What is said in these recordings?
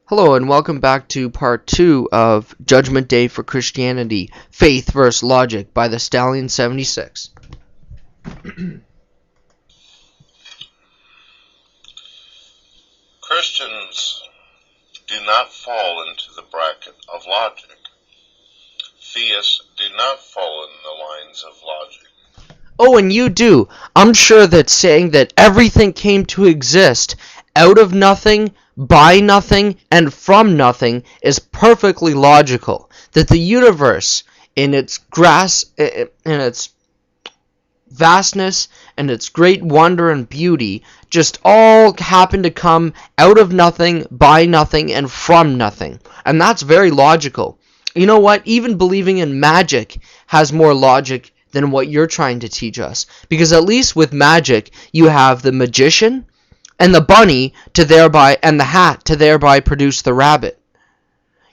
Hello and welcome back to part 2 of Judgment Day for Christianity, Faith vs. Logic by the Stallion 76. Christians do not fall into the bracket of logic. Theists do not fall in the lines of logic. Oh, and you do. I'm sure that saying that everything came to exist out of nothing, by nothing, and from nothing is perfectly logical. That the universe, in its vastness and its great wonder and beauty, just all happened to come out of nothing, by nothing, and from nothing. And that's very logical. You know what? Even believing in magic has more logic than what you're trying to teach us. Because at least with magic, you have the magician and the bunny and the hat to thereby produce the rabbit.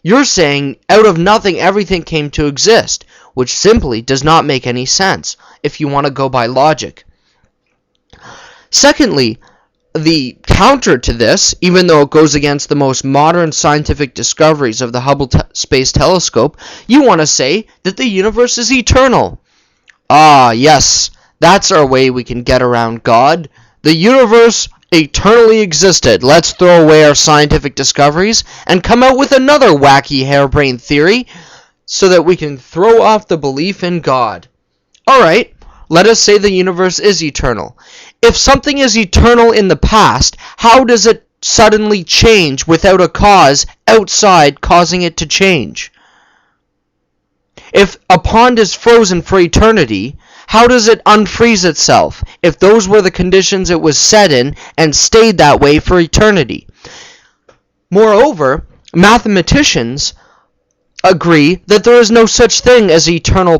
You're saying out of nothing everything came to exist, which simply does not make any sense if you want to go by logic. Secondly, the counter to this, even though it goes against the most modern scientific discoveries of the Hubble Space Telescope, you want to say that the universe is eternal. Ah, yes, that's our way we can get around God. The universe eternally existed. Let's throw away our scientific discoveries and come out with another wacky harebrained theory so that we can throw off the belief in God. Alright, let us say the universe is eternal. If something is eternal in the past, how does it suddenly change without a cause outside causing it to change? If a pond is frozen for eternity, how does it unfreeze itself if those were the conditions it was set in and stayed that way for eternity? Moreover, mathematicians agree that there is no such thing as an eternal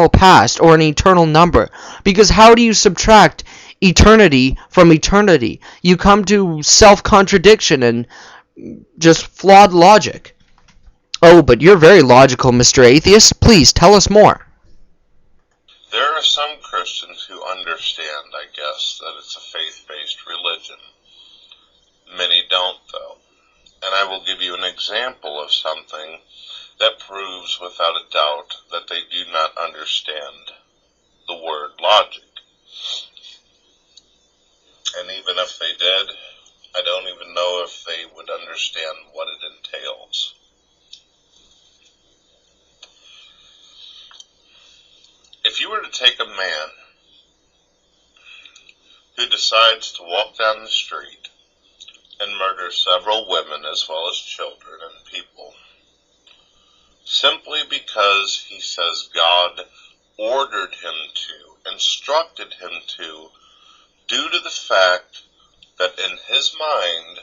past or an eternal number, because how do you subtract eternity from eternity? You come to self-contradiction and just flawed logic. Oh, but you're very logical, Mr. Atheist. Please, tell us more. There are some Christians who understand, I guess, that it's a faith-based religion. Many don't, though. And I will give you an example of something that proves without a doubt that they do not understand the word logic. And even if they did, I don't even know if they would understand what it entails. If you were to take a man who decides to walk down the street and murder several women as well as children and people, simply because he says God ordered him to, instructed him to, due to the fact that in his mind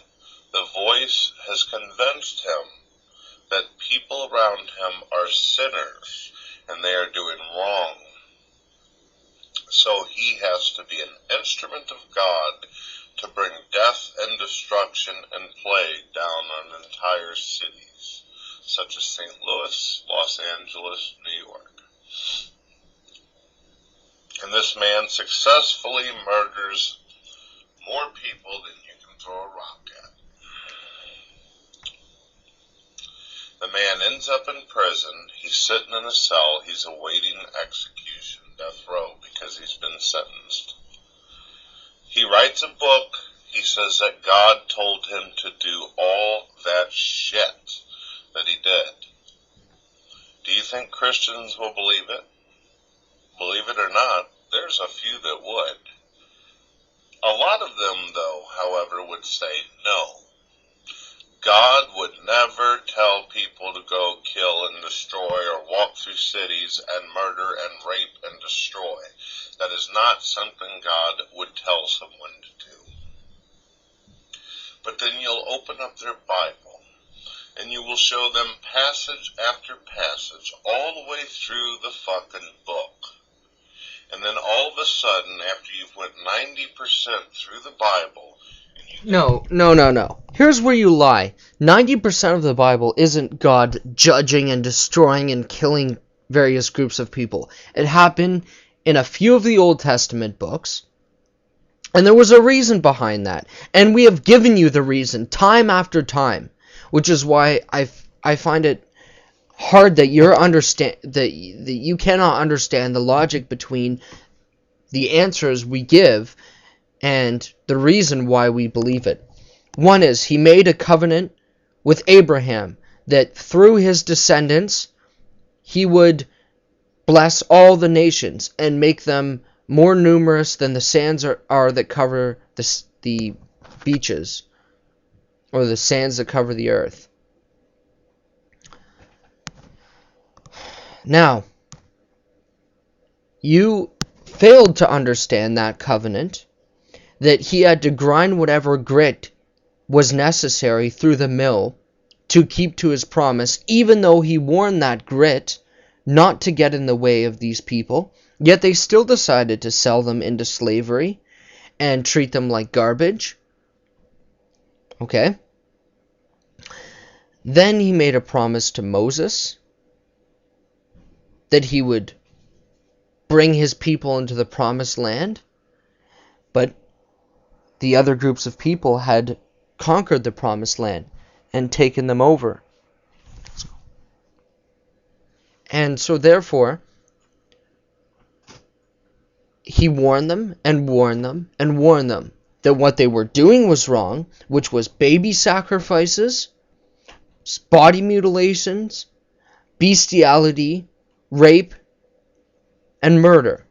the voice has convinced him that people around him are sinners and they are doing wrong. So he has to be an instrument of God to bring death and destruction and plague down on entire cities, such as St. Louis, Los Angeles, New York. And this man successfully murders more people than you can throw a rock at. The man ends up in prison. He's sitting in a cell. He's awaiting execution, death row, because he's been sentenced. He writes a book. He says that God told him to do all that shit that he did. Do you think Christians will believe it? Believe it or not, there's a few that would. A lot of them, though, however, would say no. God would never tell people to go kill and destroy or walk through cities and murder and rape and destroy. That is not something God would tell someone to do. But then you'll open up their Bible and you will show them passage after passage all the way through the fucking book. And then all of a sudden, after you've went 90% through the Bible, No. Here's where you lie. 90% of the Bible isn't God judging and destroying and killing various groups of people. It happened in a few of the Old Testament books, and there was a reason behind that. And we have given you the reason time after time. which is why I find it hard that you cannot understand the logic between the answers we give and the reason why we believe it. One is, he made a covenant with Abraham that through his descendants he would bless all the nations and make them more numerous than the sands are that cover the beaches, or the sands that cover the earth. Now, you failed to understand that covenant, that he had to grind whatever grit was necessary through the mill to keep to his promise, even though he warned that grit not to get in the way of these people, yet they still decided to sell them into slavery and treat them like garbage. Okay? Then he made a promise to Moses that he would bring his people into the promised land, but the other groups of people had conquered the promised land and taken them over. And so therefore, he warned them and warned them and warned them that what they were doing was wrong, which was baby sacrifices, body mutilations, bestiality, rape, and murder.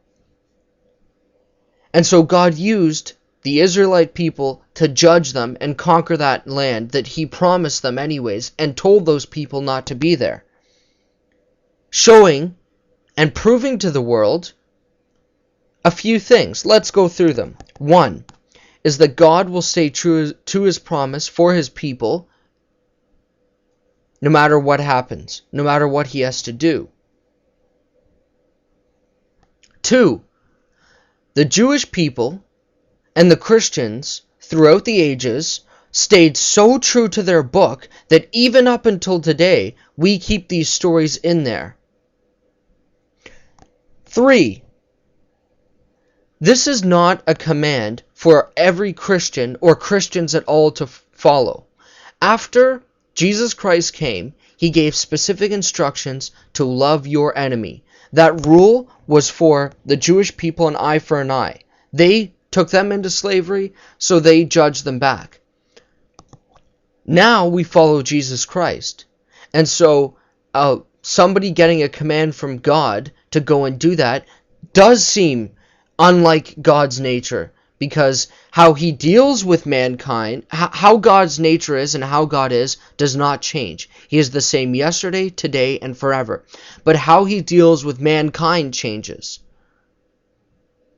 And so God used the Israelite people to judge them and conquer that land that he promised them anyways, and told those people not to be there. Showing and proving to the world a few things. Let's go through them. One is that God will stay true to his promise for his people no matter what happens, no matter what he has to do. 2, the Jewish people and the Christians throughout the ages stayed so true to their book that even up until today, we keep these stories in there. 3, this is not a command for every Christian or Christians at all to follow. After Jesus Christ came, he gave specific instructions to love your enemy. That rule was for the Jewish people, an eye for an eye. They took them into slavery, so they judged them back. Now we follow Jesus Christ. And so somebody getting a command from God to go and do that does seem unlike God's nature, because how he deals with mankind, how God's nature is and how God is, does not change. He is the same yesterday, today, and forever. But how he deals with mankind changes,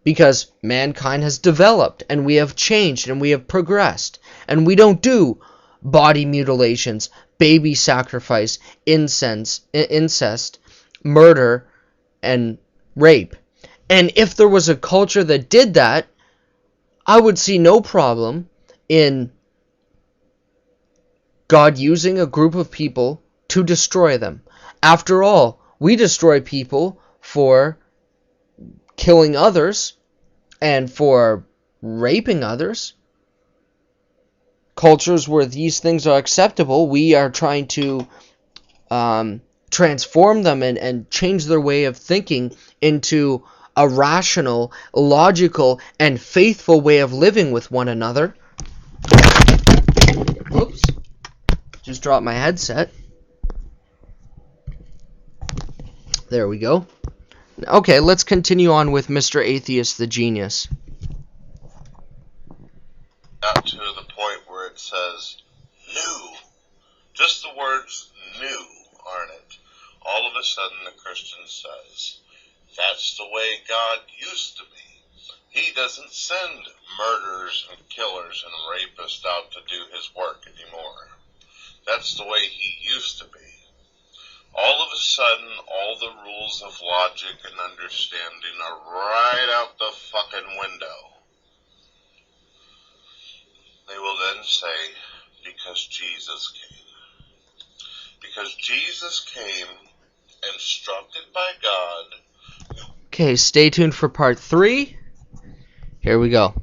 because mankind has developed, and we have changed, and we have progressed, and we don't do body mutilations, baby sacrifice, incest, murder, and rape. And if there was a culture that did that, I would see no problem in God using a group of people to destroy them. After all, we destroy people for killing others and for raping others. Cultures where these things are acceptable, we are trying to transform them and change their way of thinking into a rational, logical, and faithful way of living with one another. Whoops. Just dropped my headset. There we go. Okay, let's continue on with Mr. Atheist the Genius. Got to the point where it says, new. Just the words new, aren't it? All of a sudden the Christian says, that's the way God used to be. He doesn't send murderers and killers and rapists out to do his work anymore. That's the way he used to be. All of a sudden, all the rules of logic and understanding are right out the fucking window. They will then say, because Jesus came. Because Jesus came, instructed by God. Okay, stay tuned for part 3. Here we go.